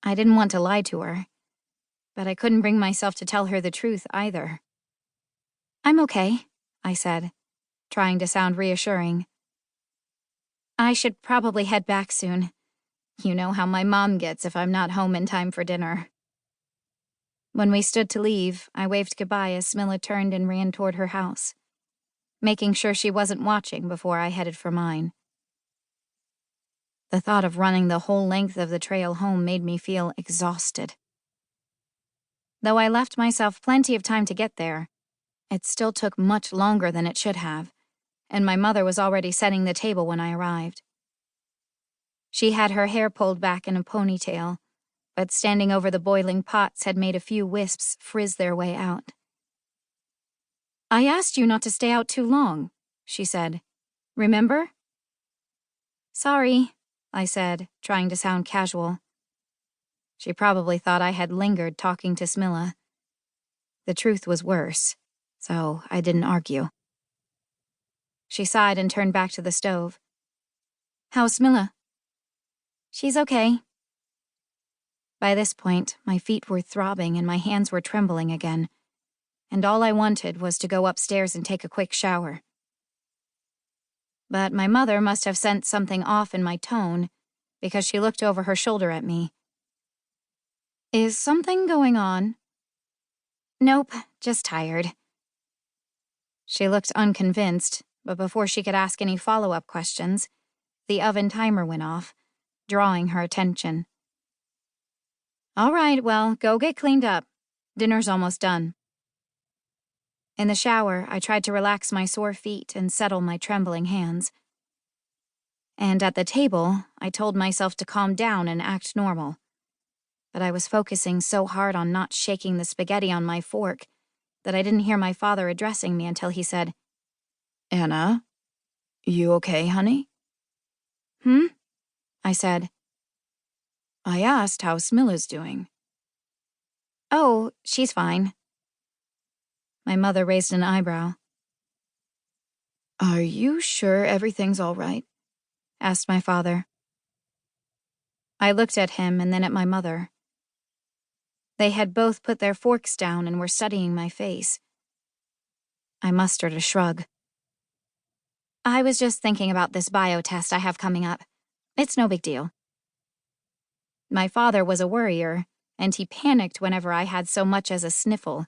I didn't want to lie to her, but I couldn't bring myself to tell her the truth either. "I'm okay," I said, trying to sound reassuring. "I should probably head back soon. You know how my mom gets if I'm not home in time for dinner." When we stood to leave, I waved goodbye as Smilla turned and ran toward her house, making sure she wasn't watching before I headed for mine. The thought of running the whole length of the trail home made me feel exhausted. Though I left myself plenty of time to get there, it still took much longer than it should have, and my mother was already setting the table when I arrived. She had her hair pulled back in a ponytail, but standing over the boiling pots had made a few wisps frizz their way out. "I asked you not to stay out too long," she said. "Remember?" "Sorry," I said, trying to sound casual. She probably thought I had lingered talking to Smilla. The truth was worse, so I didn't argue. She sighed and turned back to the stove. "How's Smilla?" "She's okay." By this point, my feet were throbbing and my hands were trembling again, and all I wanted was to go upstairs and take a quick shower. But my mother must have sensed something off in my tone, because she looked over her shoulder at me. "Is something going on?" "Nope, just tired." She looked unconvinced, but before she could ask any follow-up questions, the oven timer went off, drawing her attention. "All right, well, go get cleaned up. Dinner's almost done." In the shower, I tried to relax my sore feet and settle my trembling hands. And at the table, I told myself to calm down and act normal. But I was focusing so hard on not shaking the spaghetti on my fork that I didn't hear my father addressing me until he said, "Anna, you okay, honey?" "Hmm?" I said. "I asked how Smilla's doing." "Oh, she's fine." My mother raised an eyebrow. "Are you sure everything's all right?" asked my father. I looked at him and then at my mother. They had both put their forks down and were studying my face. I mustered a shrug. "I was just thinking about this bio test I have coming up. It's no big deal." My father was a worrier, and he panicked whenever I had so much as a sniffle.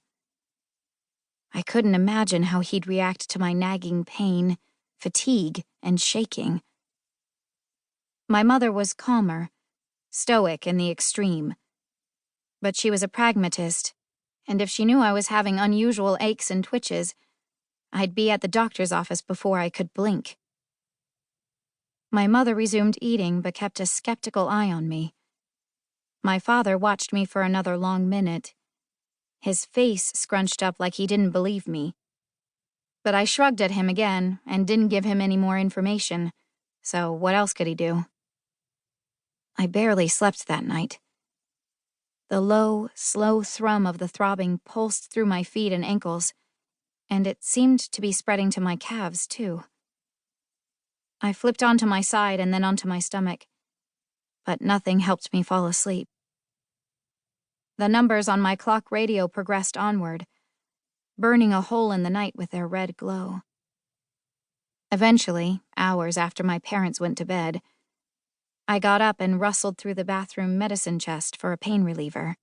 I couldn't imagine how he'd react to my nagging pain, fatigue, and shaking. My mother was calmer, stoic in the extreme. But she was a pragmatist, and if she knew I was having unusual aches and twitches, I'd be at the doctor's office before I could blink. My mother resumed eating but kept a skeptical eye on me. My father watched me for another long minute, his face scrunched up like he didn't believe me. But I shrugged at him again and didn't give him any more information, so what else could he do? I barely slept that night. The low, slow thrum of the throbbing pulsed through my feet and ankles, and it seemed to be spreading to my calves, too. I flipped onto my side and then onto my stomach, but nothing helped me fall asleep. The numbers on my clock radio progressed onward, burning a hole in the night with their red glow. Eventually, hours after my parents went to bed, I got up and rustled through the bathroom medicine chest for a pain reliever.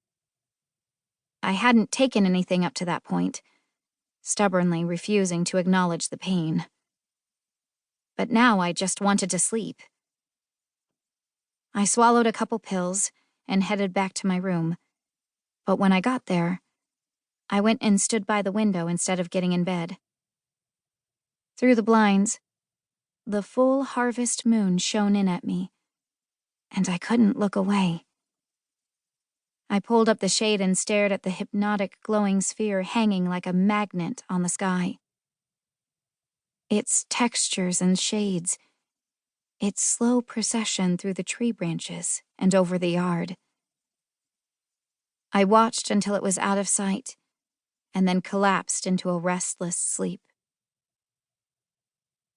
I hadn't taken anything up to that point, stubbornly refusing to acknowledge the pain. But now I just wanted to sleep. I swallowed a couple pills and headed back to my room, but when I got there, I went and stood by the window instead of getting in bed. Through the blinds, the full harvest moon shone in at me, and I couldn't look away. I pulled up the shade and stared at the hypnotic glowing sphere hanging like a magnet on the sky. Its textures and shades, its slow procession through the tree branches and over the yard. I watched until it was out of sight, and then collapsed into a restless sleep.